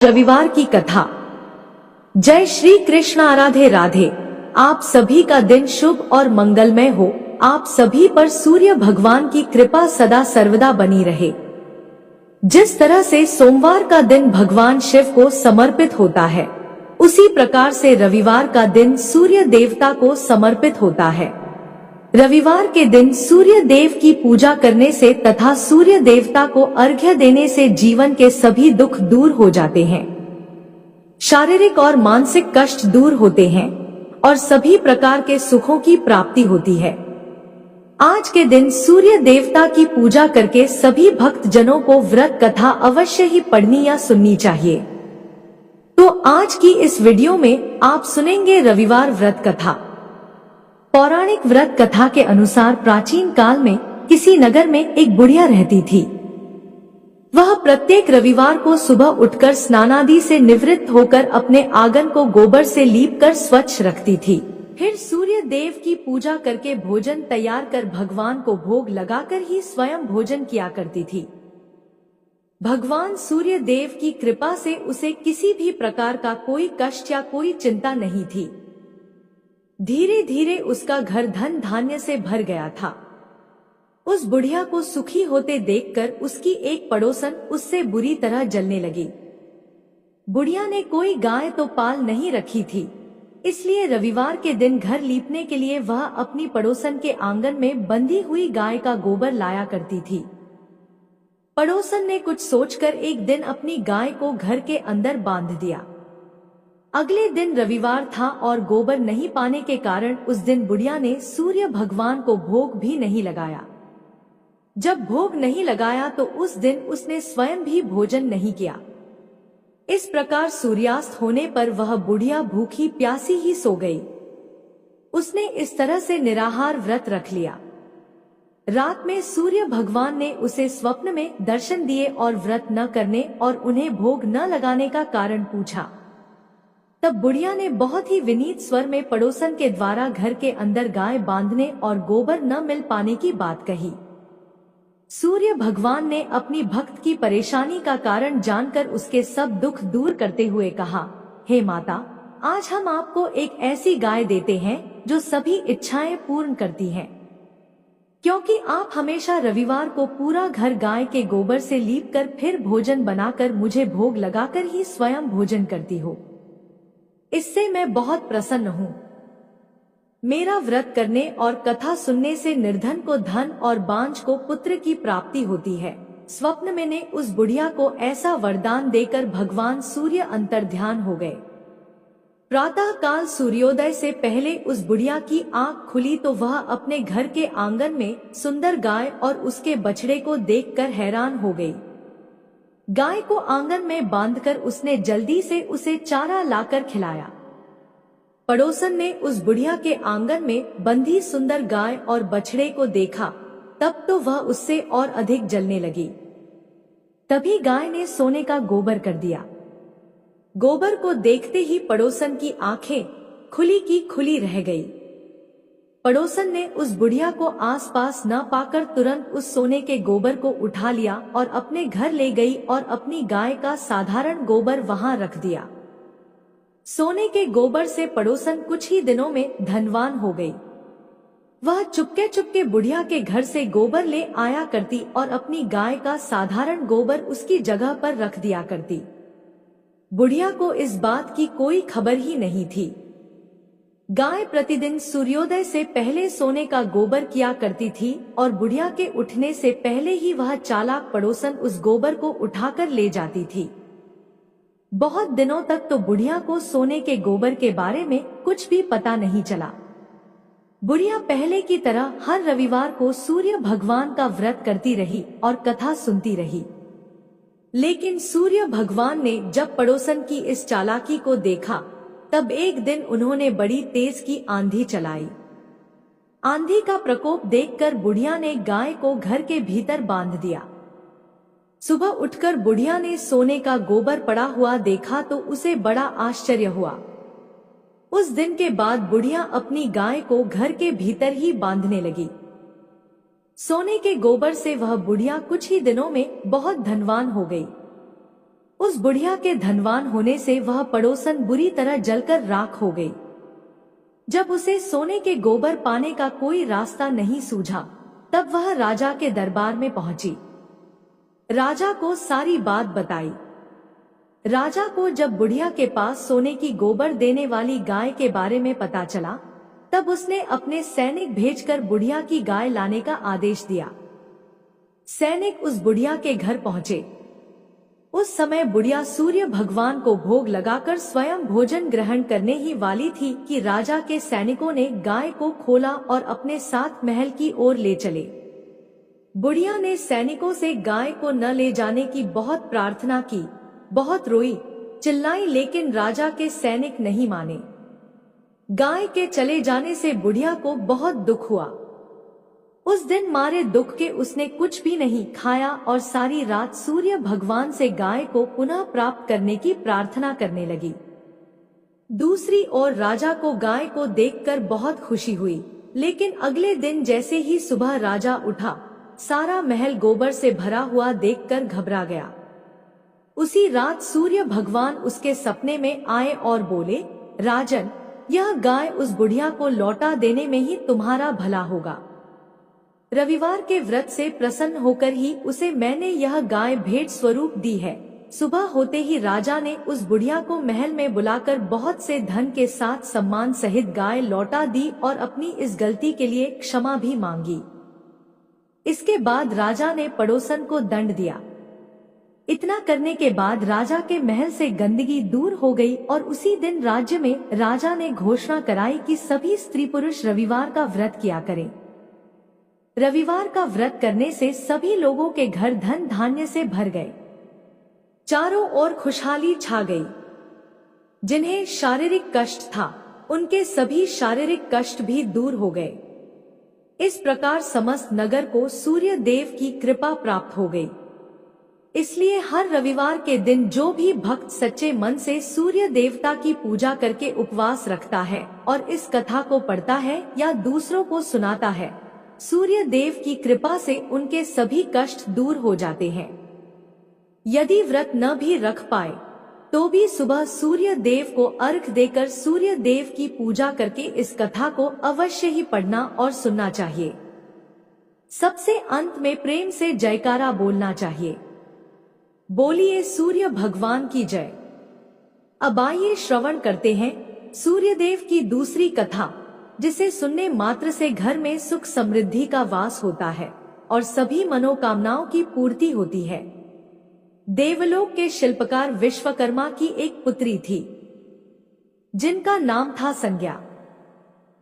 रविवार की कथा। जय श्री कृष्ण। राधे राधे। आप सभी का दिन शुभ और मंगलमय हो। आप सभी पर सूर्य भगवान की कृपा सदा सर्वदा बनी रहे। जिस तरह से सोमवार का दिन भगवान शिव को समर्पित होता है, उसी प्रकार से रविवार का दिन सूर्य देवता को समर्पित होता है। रविवार के दिन सूर्य देव की पूजा करने से तथा सूर्य देवता को अर्घ्य देने से जीवन के सभी दुख दूर हो जाते हैं, शारीरिक और मानसिक कष्ट दूर होते हैं और सभी प्रकार के सुखों की प्राप्ति होती है। आज के दिन सूर्य देवता की पूजा करके सभी भक्त जनों को व्रत कथा अवश्य ही पढ़नी या सुननी चाहिए। तो आज की इस वीडियो में आप सुनेंगे रविवार व्रत कथा। पौराणिक व्रत कथा के अनुसार प्राचीन काल में किसी नगर में एक बुढ़िया रहती थी। वह प्रत्येक रविवार को सुबह उठकर स्नानादि से निवृत्त होकर अपने आंगन को गोबर से लीपकर स्वच्छ रखती थी। फिर सूर्य देव की पूजा करके भोजन तैयार कर भगवान को भोग लगाकर ही स्वयं भोजन किया करती थी। भगवान सूर्य देव की कृपा से उसे किसी भी प्रकार का कोई कष्ट या कोई चिंता नहीं थी। धीरे धीरे उसका घर धन धान्य से भर गया था। उस बुढ़िया को सुखी होते देखकर उसकी एक पड़ोसन उससे बुरी तरह जलने लगी। बुढ़िया ने कोई गाय तो पाल नहीं रखी थी, इसलिए रविवार के दिन घर लीपने के लिए वह अपनी पड़ोसन के आंगन में बंधी हुई गाय का गोबर लाया करती थी। पड़ोसन ने कुछ सोचकर एक दिन अपनी गाय को घर के अंदर बांध दिया। अगले दिन रविवार था और गोबर नहीं पाने के कारण उस दिन बुढ़िया ने सूर्य भगवान को भोग भी नहीं लगाया। जब भोग नहीं लगाया तो उस दिन उसने स्वयं भी भोजन नहीं किया। इस प्रकार सूर्यास्त होने पर वह बुढ़िया भूखी प्यासी ही सो गई। उसने इस तरह से निराहार व्रत रख लिया। रात में सूर्य भगवान ने उसे स्वप्न में दर्शन दिए और व्रत न करने और उन्हें भोग न लगाने का कारण पूछा। तब बुढ़िया ने बहुत ही विनीत स्वर में पड़ोसन के द्वारा घर के अंदर गाय बांधने और गोबर न मिल पाने की बात कही। सूर्य भगवान ने अपनी भक्त की परेशानी का कारण जानकर उसके सब दुख दूर करते हुए कहा, हे माता, आज हम आपको एक ऐसी गाय देते हैं जो सभी इच्छाएं पूर्ण करती है। क्योंकि आप हमेशा रविवार को पूरा घर गाय के गोबर से लीपकर फिर भोजन बनाकर मुझे भोग लगाकर ही स्वयं भोजन करती हो, इससे मैं बहुत प्रसन्न हूँ। मेरा व्रत करने और कथा सुनने से निर्धन को धन और बांझ को पुत्र की प्राप्ति होती है। स्वप्न में ने उस बुढ़िया को ऐसा वरदान देकर भगवान सूर्य अंतर्ध्यान हो गए। प्रातः काल सूर्योदय से पहले उस बुढ़िया की आंख खुली तो वह अपने घर के आंगन में सुंदर गाय और उसके बछड़े को देखकर हैरान हो गई। गाय को आंगन में बांधकर उसने जल्दी से उसे चारा लाकर खिलाया। पड़ोसन ने उस बुढ़िया के आंगन में बंधी सुंदर गाय और बछड़े को देखा, तब तो वह उससे और अधिक जलने लगी। तभी गाय ने सोने का गोबर कर दिया। गोबर को देखते ही पड़ोसन की आंखें खुली की खुली रह गई। पड़ोसन ने उस बुढ़िया को आसपास न पाकर तुरंत उस सोने के गोबर को उठा लिया और अपने घर ले गई और अपनी गाय का साधारण गोबर वहां रख दिया। सोने के गोबर से पड़ोसन कुछ ही दिनों में धनवान हो गई। वह चुपके चुपके बुढ़िया के घर से गोबर ले आया करती और अपनी गाय का साधारण गोबर उसकी जगह पर रख दिया करती। बुढ़िया को इस बात की कोई खबर ही नहीं थी। गाय प्रतिदिन सूर्योदय से पहले सोने का गोबर किया करती थी और बुढ़िया के उठने से पहले ही वह चालाक पड़ोसन उस गोबर को उठाकर ले जाती थी। बहुत दिनों तक तो बुढ़िया को सोने के गोबर के बारे में कुछ भी पता नहीं चला। बुढ़िया पहले की तरह हर रविवार को सूर्य भगवान का व्रत करती रही और कथा सुनती रही। लेकिन सूर्य भगवान ने जब पड़ोसन की इस चालाकी को देखा, तब एक दिन उन्होंने बड़ी तेज की आंधी चलाई। आंधी का प्रकोप देखकर बुढ़िया ने गाय को घर के भीतर बांध दिया। सुबह उठकर बुढ़िया ने सोने का गोबर पड़ा हुआ देखा तो उसे बड़ा आश्चर्य हुआ। उस दिन के बाद बुढ़िया अपनी गाय को घर के भीतर ही बांधने लगी। सोने के गोबर से वह बुढ़िया कुछ ही दिनों में बहुत धनवान हो गई। उस बुढ़िया के धनवान होने से वह पड़ोसन बुरी तरह जलकर राख हो गई। जब उसे सोने के गोबर पाने का कोई रास्ता नहीं सूझा, तब वह राजा के दरबार में पहुंची। राजा को सारी बात बताई। राजा को जब बुढ़िया के पास सोने की गोबर देने वाली गाय के बारे में पता चला, तब उसने अपने सैनिक भेजकर बुढ़िया की गाय लाने का आदेश दिया। सैनिक उस बुढ़िया के घर पहुंचे। उस समय बुढ़िया सूर्य भगवान को भोग लगाकर स्वयं भोजन ग्रहण करने ही वाली थी कि राजा के सैनिकों ने गाय को खोला और अपने साथ महल की ओर ले चले। बुढ़िया ने सैनिकों से गाय को न ले जाने की बहुत प्रार्थना की, बहुत रोई, चिल्लाई, लेकिन राजा के सैनिक नहीं माने। गाय के चले जाने से बुढ़िया को बहुत दुख हुआ। उस दिन मारे दुख के उसने कुछ भी नहीं खाया और सारी रात सूर्य भगवान से गाय को पुनः प्राप्त करने की प्रार्थना करने लगी। दूसरी ओर राजा को गाय को देखकर बहुत खुशी हुई, लेकिन अगले दिन जैसे ही सुबह राजा उठा, सारा महल गोबर से भरा हुआ देखकर घबरा गया। उसी रात सूर्य भगवान उसके सपने में आए और बोले, राजन, यह गाय उस बुढ़िया को लौटा देने में ही तुम्हारा भला होगा। रविवार के व्रत से प्रसन्न होकर ही उसे मैंने यह गाय भेंट स्वरूप दी है। सुबह होते ही राजा ने उस बुढ़िया को महल में बुलाकर बहुत से धन के साथ सम्मान सहित गाय लौटा दी और अपनी इस गलती के लिए क्षमा भी मांगी। इसके बाद राजा ने पड़ोसन को दंड दिया। इतना करने के बाद राजा के महल से गंदगी दूर हो गई और उसी दिन राज्य में राजा ने घोषणा कराई कि सभी स्त्री पुरुष रविवार का व्रत किया करें। रविवार का व्रत करने से सभी लोगों के घर धन धान्य से भर गए। चारों ओर खुशहाली छा गई। जिन्हें शारीरिक कष्ट था, उनके सभी शारीरिक कष्ट भी दूर हो गए। इस प्रकार समस्त नगर को सूर्य देव की कृपा प्राप्त हो गई। इसलिए हर रविवार के दिन जो भी भक्त सच्चे मन से सूर्य देवता की पूजा करके उपवास रखता है और इस कथा को पढ़ता है या दूसरों को सुनाता है, सूर्य देव की कृपा से उनके सभी कष्ट दूर हो जाते हैं। यदि व्रत न भी रख पाए तो भी सुबह सूर्य देव को अर्घ देकर सूर्य देव की पूजा करके इस कथा को अवश्य ही पढ़ना और सुनना चाहिए। सबसे अंत में प्रेम से जयकारा बोलना चाहिए। बोलिए सूर्य भगवान की जय। अब आइए श्रवण करते हैं सूर्य देव की दूसरी कथा, जिसे सुनने मात्र से घर में सुख समृद्धि का वास होता है और सभी मनोकामनाओं की पूर्ति होती है। देवलोक के शिल्पकार विश्वकर्मा की एक पुत्री थी, जिनका नाम था संज्ञा।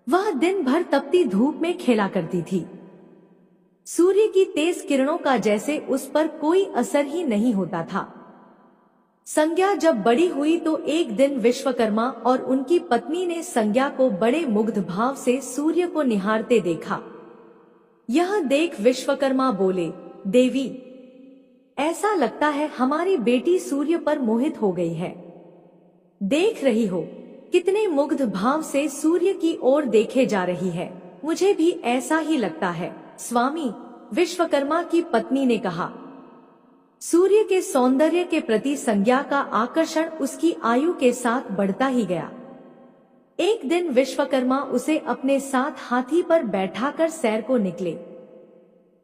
वह दिन भर तपती धूप में खेला करती थी। सूर्य की तेज किरणों का जैसे उस पर कोई असर ही नहीं होता था। संज्ञा जब बड़ी हुई तो एक दिन विश्वकर्मा और उनकी पत्नी ने संज्ञा को बड़े मुग्ध भाव से सूर्य को निहारते देखा। यह देख विश्वकर्मा बोले, देवी, ऐसा लगता है हमारी बेटी सूर्य पर मोहित हो गई है। देख रही हो कितने मुग्ध भाव से सूर्य की ओर देखे जा रही है। मुझे भी ऐसा ही लगता है स्वामी, विश्वकर्मा की पत्नी ने कहा। सूर्य के सौंदर्य के प्रति संज्ञा का आकर्षण उसकी आयु के साथ बढ़ता ही गया। एक दिन विश्वकर्मा उसे अपने साथ हाथी पर बैठाकर सैर को निकले।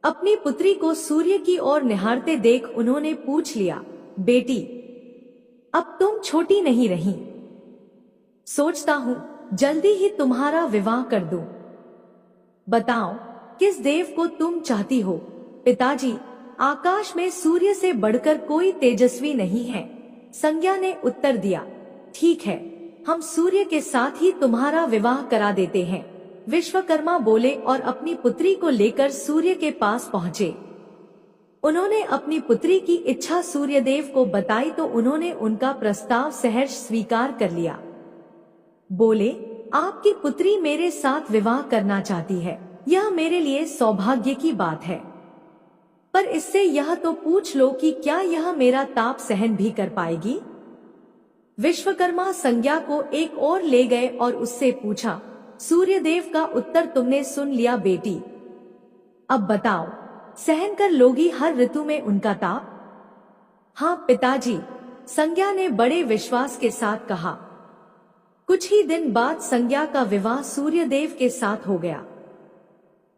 अपनी पुत्री को सूर्य की ओर निहारते देख उन्होंने पूछ लिया, बेटी, अब तुम छोटी नहीं रही। सोचता हूँ जल्दी ही तुम्हारा विवाह कर दूं। बताओ किस देव को तुम चाहती हो। पिताजी, आकाश में सूर्य से बढ़कर कोई तेजस्वी नहीं है। संज्ञा ने उत्तर दिया, ठीक है, हम सूर्य के साथ ही तुम्हारा विवाह करा देते हैं। विश्वकर्मा बोले और अपनी पुत्री को लेकर सूर्य के पास पहुँचे। उन्होंने अपनी पुत्री की इच्छा सूर्यदेव को बताई तो उन्होंने उनका प्रस्ताव सहर्ष स्वीकार कर लिया। बोले, आपकी पुत्री मेरे साथ विवाह करना चाहती है, यह मेरे लिए सौभाग्य की बात है। पर इससे यह तो पूछ लो कि क्या यह मेरा ताप सहन भी कर पाएगी। विश्वकर्मा संज्ञा को एक और ले गए और उससे पूछा, सूर्यदेव का उत्तर तुमने सुन लिया बेटी, अब बताओ सहन कर लोगी हर ऋतु में उनका ताप। हाँ पिताजी, संज्ञा ने बड़े विश्वास के साथ कहा। कुछ ही दिन बाद संज्ञा का विवाह सूर्यदेव के साथ हो गया।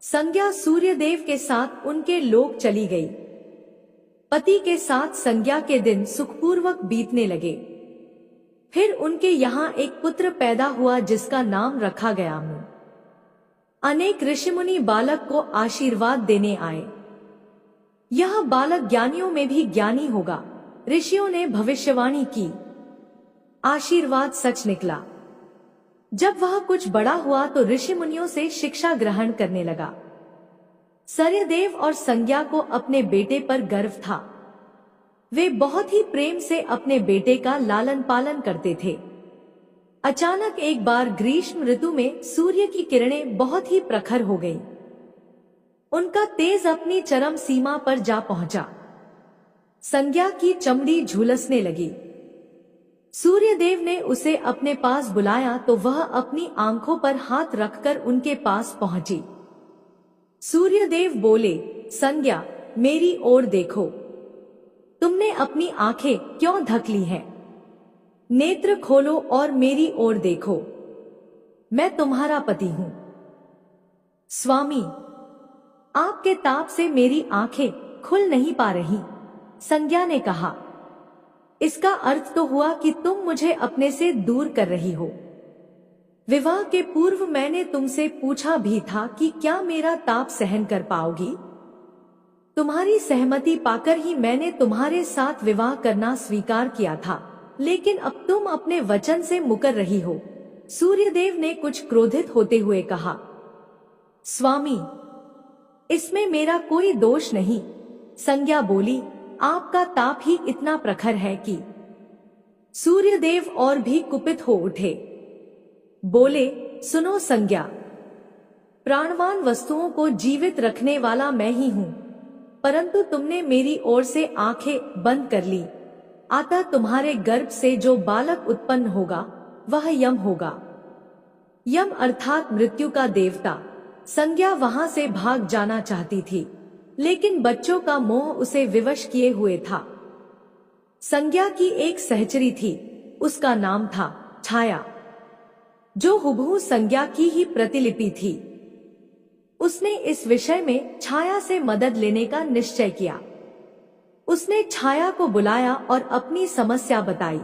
संज्ञा सूर्यदेव के साथ उनके लोक चली गई। पति के साथ संज्ञा के दिन सुखपूर्वक बीतने लगे। फिर उनके यहाँ एक पुत्र पैदा हुआ जिसका नाम रखा गया मनु। अनेक ऋषिमुनि बालक को आशीर्वाद देने आए। यह बालक ज्ञानियों में भी ज्ञानी होगा। ऋषियों ने भविष्यवाणी की। आशीर्वाद सच निकला। जब वह कुछ बड़ा हुआ तो ऋषि मुनियों से शिक्षा ग्रहण करने लगा। सूर्यदेव और संज्ञा को अपने बेटे पर गर्व था। वे बहुत ही प्रेम से अपने बेटे का लालन पालन करते थे। अचानक एक बार ग्रीष्म ऋतु में सूर्य की किरणें बहुत ही प्रखर हो गईं। उनका तेज अपनी चरम सीमा पर जा पहुंचा। संज्ञा की चमड़ी झुलसने लगी। सूर्यदेव ने उसे अपने पास बुलाया तो वह अपनी आंखों पर हाथ रखकर उनके पास पहुंची। सूर्यदेव बोले, संज्ञा, मेरी ओर देखो। तुमने अपनी आंखें क्यों ढक ली हैं? नेत्र खोलो और मेरी ओर देखो। मैं तुम्हारा पति हूं। स्वामी, आपके ताप से मेरी आंखें खुल नहीं पा रही, संज्ञा ने कहा। इसका अर्थ तो हुआ कि तुम मुझे अपने से दूर कर रही हो। विवाह के पूर्व मैंने तुमसे पूछा भी था कि क्या मेरा ताप सहन कर पाओगी? तुम्हारी सहमति पाकर ही मैंने तुम्हारे साथ विवाह करना स्वीकार किया था, लेकिन अब तुम अपने वचन से मुकर रही हो। सूर्यदेव ने कुछ क्रोधित होते हुए कहा। स्वामी, इसमें मेरा कोई दोष नहीं, संज्ञा बोली। आपका ताप ही इतना प्रखर है कि सूर्यदेव और भी कुपित हो उठे। बोले, सुनो संज्ञा, प्राणवान वस्तुओं को जीवित रखने वाला मैं ही हूं, परंतु तुमने मेरी ओर से आंखें बंद कर ली। अतः तुम्हारे गर्भ से जो बालक उत्पन्न होगा वह यम होगा। यम अर्थात मृत्यु का देवता। संज्ञा वहां से भाग जाना चाहती थी, लेकिन बच्चों का मोह उसे विवश किए हुए था। संज्ञा की एक सहचरी थी, उसका नाम था छाया, जो हुबहू संज्ञा की ही प्रतिलिपि थी। उसने इस विषय में छाया से मदद लेने का निश्चय किया। उसने छाया को बुलाया और अपनी समस्या बताई।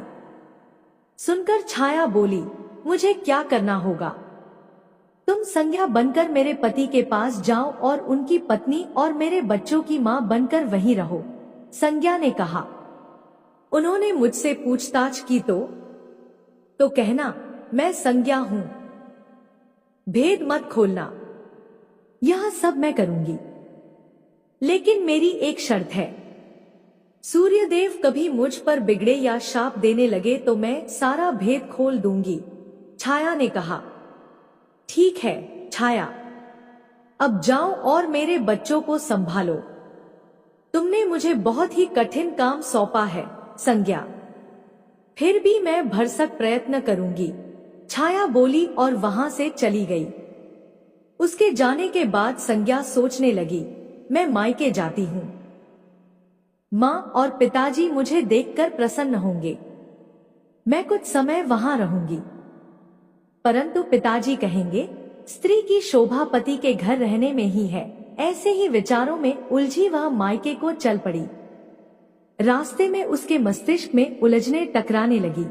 सुनकर छाया बोली, मुझे क्या करना होगा? तुम संज्ञा बनकर मेरे पति के पास जाओ और उनकी पत्नी और मेरे बच्चों की मां बनकर वहीं रहो, संज्ञा ने कहा। उन्होंने मुझसे पूछताछ की तो कहना, मैं संज्ञा हूं, भेद मत खोलना। यह सब मैं करूंगी, लेकिन मेरी एक शर्त है। सूर्यदेव कभी मुझ पर बिगड़े या शाप देने लगे तो मैं सारा भेद खोल दूंगी, छाया ने कहा। ठीक है छाया, अब जाओ और मेरे बच्चों को संभालो। तुमने मुझे बहुत ही कठिन काम सौंपा है, संज्ञा। फिर भी मैं भरसक प्रयत्न करूंगी, छाया बोली और वहां से चली गई। उसके जाने के बाद संज्ञा सोचने लगी, मैं मायके जाती हूं। मां और पिताजी मुझे देखकर प्रसन्न होंगे। मैं कुछ समय वहां रहूंगी, परंतु पिताजी कहेंगे, स्त्री की शोभा पति के घर रहने में ही है। ऐसे ही विचारों में उलझी वह मायके को चल पड़ी। रास्ते में उसके मस्तिष्क में उलझने टकराने लगी।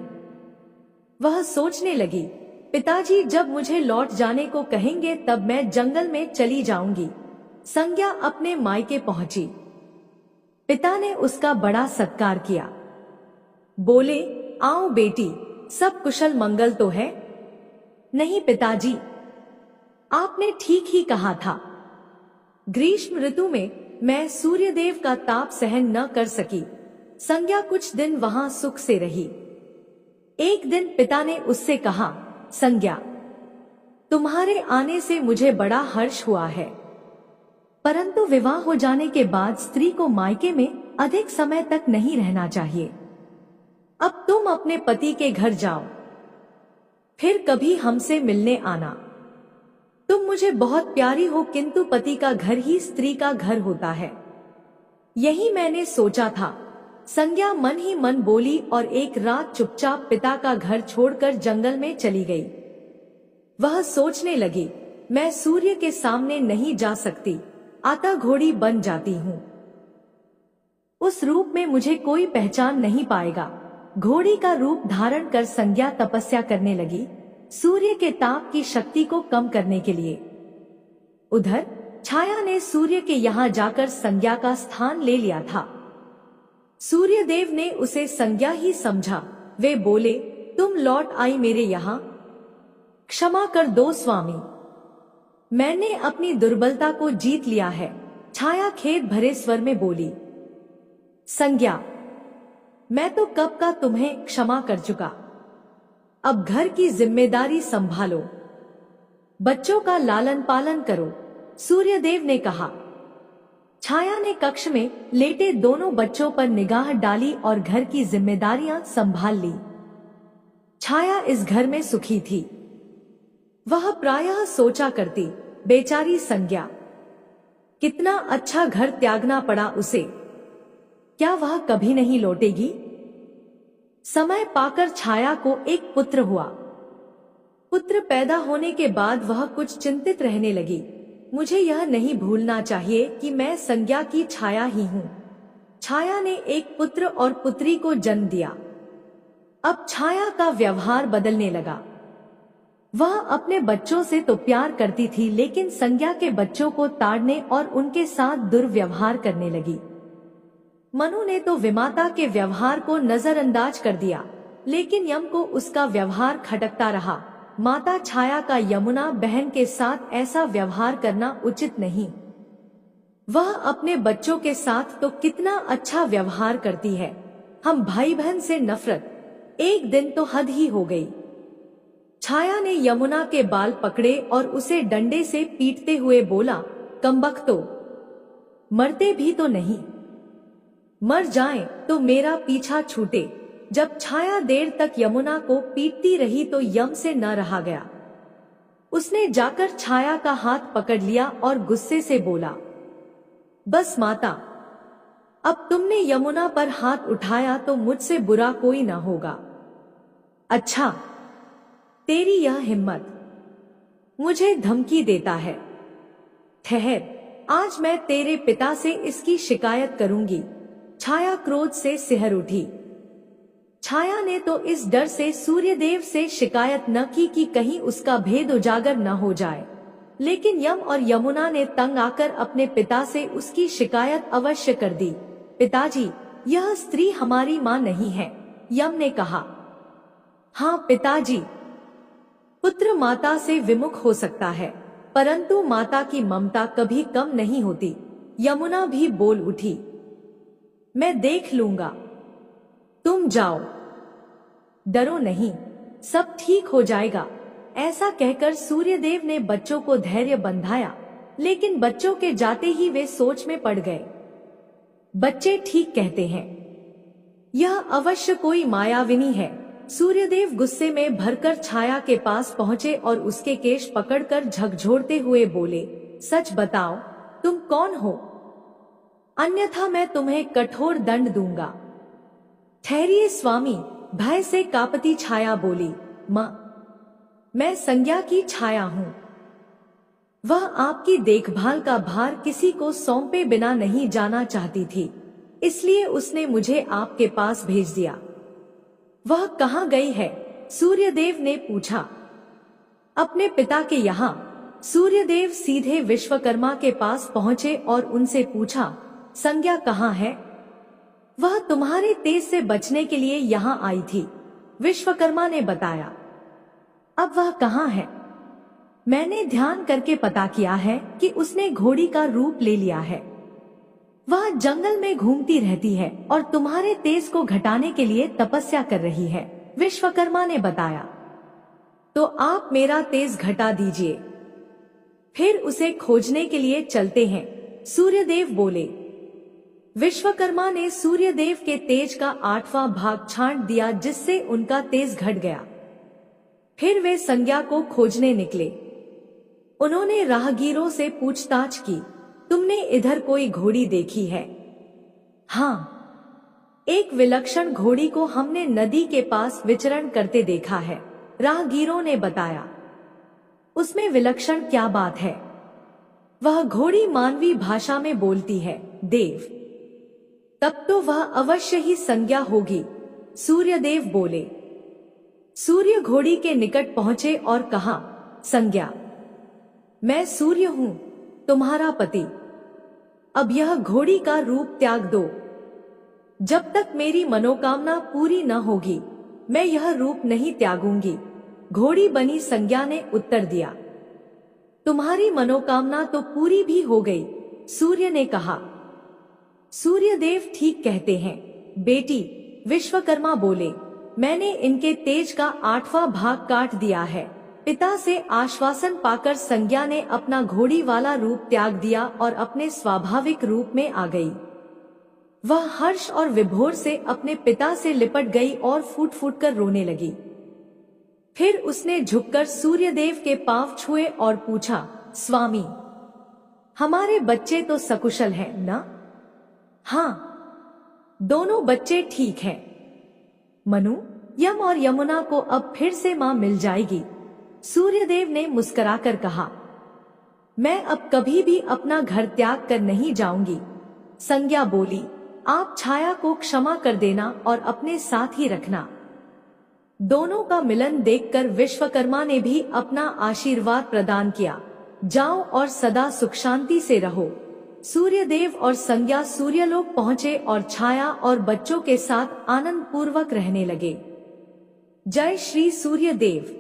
वह सोचने लगी, पिताजी जब मुझे लौट जाने को कहेंगे तब मैं जंगल में चली जाऊंगी। संज्ञा अपने मायके पहुंची। पिता ने उसका बड़ा सत्कार किया। बोले, आओ बेटी, सब कुशल मंगल तो है? नहीं पिताजी, आपने ठीक ही कहा था। ग्रीष्म ऋतु में मैं सूर्यदेव का ताप सहन न कर सकी। संज्ञा कुछ दिन वहां सुख से रही। एक दिन पिता ने उससे कहा, संज्ञा, तुम्हारे आने से मुझे बड़ा हर्ष हुआ है, परंतु विवाह हो जाने के बाद स्त्री को मायके में अधिक समय तक नहीं रहना चाहिए। अब तुम अपने पति के घर जाओ, फिर कभी हमसे मिलने आना। तुम मुझे बहुत प्यारी हो, किंतु पति का घर ही स्त्री का घर होता है। यही मैंने सोचा था, संज्ञा मन ही मन बोली और एक रात चुपचाप पिता का घर छोड़कर जंगल में चली गई। वह सोचने लगी, मैं सूर्य के सामने नहीं जा सकती, आता घोड़ी बन जाती हूँ। उस रूप में मुझे कोई पहचान नहीं पाएगा। घोड़ी का रूप धारण कर संज्ञा तपस्या करने लगी, सूर्य के ताप की शक्ति को कम करने के लिए। उधर छाया ने सूर्य के यहाँ जाकर संज्ञा का स्थान ले लिया था। सूर्य देव ने उसे संज्ञा ही समझा। वे बोले, तुम लौट आई मेरे यहाँ, क्षमा कर दो स्वामी, मैंने अपनी दुर्बलता को जीत लिया है। छाया खेद भरे स्वर में बोली, संज्ञा, मैं तो कब का तुम्हें क्षमा कर चुका, अब घर की जिम्मेदारी संभालो, बच्चों का लालन पालन करो, सूर्यदेव ने कहा। छाया ने कक्ष में लेटे दोनों बच्चों पर निगाह डाली और घर की जिम्मेदारियां संभाल ली। छाया इस घर में सुखी थी। वह प्रायः सोचा करती, बेचारी संज्ञा, कितना अच्छा घर त्यागना पड़ा उसे, क्या वह कभी नहीं लौटेगी। समय पाकर छाया को एक पुत्र हुआ। पुत्र पैदा होने के बाद वह कुछ चिंतित रहने लगी। मुझे यह नहीं भूलना चाहिए कि मैं संज्ञा की छाया ही हूँ। छाया ने एक पुत्र और पुत्री को जन्म दिया। अब छाया का व्यवहार बदलने लगा। वह अपने बच्चों से तो प्यार करती थी, लेकिन संज्ञा के बच्चों को ताड़ने और उनके साथ दुर्व्यवहार करने लगी। मनु ने तो विमाता के व्यवहार को नजरअंदाज कर दिया, लेकिन यम को उसका व्यवहार खटकता रहा। माता छाया का यमुना बहन के साथ ऐसा व्यवहार करना उचित नहीं। वह अपने बच्चों के साथ तो कितना अच्छा व्यवहार करती है। हम भाई बहन से नफरत, एक दिन तो हद ही हो गई। छाया ने यमुना के बाल पकड़े और उसे डंडे से पीटते हुए बोला, कमबख्तो, मरते भी तो नहीं, मर जाएं तो मेरा पीछा छूटे। जब छाया देर तक यमुना को पीटती रही तो यम से न रहा गया। उसने जाकर छाया का हाथ पकड़ लिया और गुस्से से बोला, बस माता, अब तुमने यमुना पर हाथ उठाया तो मुझसे बुरा कोई ना होगा। अच्छा, तेरी यह हिम्मत, मुझे धमकी देता है। ठहर, आज मैं तेरे पिता से इसकी शिकायत करूंगी। छाया क्रोध से सिहर उठी। छाया ने तो इस डर से सूर्यदेव से शिकायत न की कि कहीं उसका भेद उजागर न हो जाए, लेकिन यम और यमुना ने तंग आकर अपने पिता से उसकी शिकायत अवश्य कर दी। पिताजी, यह स्त्री हमारी माँ नहीं है, यम ने कहा। हाँ पिताजी, पुत्र माता से विमुख हो सकता है, परंतु माता की ममता कभी कम नहीं होती। यमुना भी बोल उठी, मैं देख लूंगा, तुम जाओ, डरो नहीं, सब ठीक हो जाएगा। ऐसा कहकर सूर्यदेव ने बच्चों को धैर्य बंधाया, लेकिन बच्चों के जाते ही वे सोच में पड़ गए। बच्चे ठीक कहते हैं, यह अवश्य कोई मायाविनी है। सूर्यदेव गुस्से में भरकर छाया के पास पहुंचे और उसके केश पकड़कर झकझोरते हुए बोले, सच बताओ, तुम कौन हो, अन्यथा मैं तुम्हें कठोर दंड दूंगा। ठहरिए स्वामी, भय से कांपती छाया बोली, माँ, मैं संज्ञा की छाया हूँ। वह आपकी देखभाल का भार किसी को सौंपे बिना नहीं जाना चाहती थी, इसलिए उसने मुझे आपके पास भेज दिया। वह कहाँ गई है? सूर्यदेव ने पूछा। अपने पिता के यहाँ। सूर्यदेव सीधे विश्वकर्मा के पास पहुँचे और उनसे पूछा, संज्ञा कहाँ है? वह तुम्हारे तेज से बचने के लिए यहाँ आई थी, विश्वकर्मा ने बताया। अब वह कहाँ है? मैंने ध्यान करके पता किया है कि उसने घोड़ी का रूप ले लिया है। वह जंगल में घूमती रहती है और तुम्हारे तेज को घटाने के लिए तपस्या कर रही है, विश्वकर्मा ने बताया। तो आप मेरा तेज घटा दीजिए, फिर उसे खोजने के लिए चलते हैं, सूर्यदेव बोले। विश्वकर्मा ने सूर्यदेव के तेज का 8वां भाग छांट दिया, जिससे उनका तेज घट गया। फिर वे संज्ञा को खोजने निकले। उन्होंने राहगीरों से पूछताछ की, तुमने इधर कोई घोड़ी देखी है? हाँ, एक विलक्षण घोड़ी को हमने नदी के पास विचरण करते देखा है, राहगीरों ने बताया। उसमें विलक्षण क्या बात है? वह घोड़ी मानवी भाषा में बोलती है, देव। तब तो वह अवश्य ही संज्ञा होगी, सूर्यदेव बोले। सूर्य घोड़ी के निकट पहुंचे और कहा, संज्ञा, मैं सूर्य हूं, तुम्हारा पति। अब यह घोड़ी का रूप त्याग दो। जब तक मेरी मनोकामना पूरी न होगी, मैं यह रूप नहीं त्यागूंगी। घोड़ी बनी संज्ञा ने उत्तर दिया। तुम्हारी मनोकामना तो पूरी भी हो गई, सूर्य ने कहा। सूर्यदेव ठीक कहते हैं, बेटी, विश्वकर्मा बोले। मैंने इनके तेज का 8वां भाग काट दिया है। पिता से आश्वासन पाकर संज्ञा ने अपना घोड़ी वाला रूप त्याग दिया और अपने स्वाभाविक रूप में आ गई। वह हर्ष और विभोर से अपने पिता से लिपट गई और फूट फूट कर रोने लगी। फिर उसने झुककर सूर्यदेव के पांव छुए और पूछा, स्वामी, हमारे बच्चे तो सकुशल हैं ना? हाँ, दोनों बच्चे ठीक हैं। मनु, यम और यमुना को अब फिर से मां मिल जाएगी, सूर्यदेव ने मुस्कुराकर कहा। मैं अब कभी भी अपना घर त्याग कर नहीं जाऊंगी, संज्ञा बोली। आप छाया को क्षमा कर देना और अपने साथ ही रखना। दोनों का मिलन देखकर विश्वकर्मा ने भी अपना आशीर्वाद प्रदान किया। जाओ और सदा सुख शांति से रहो। सूर्यदेव और संज्ञा सूर्यलोक पहुंचे और छाया और बच्चों के साथ आनंद पूर्वक रहने लगे। जय श्री सूर्यदेव।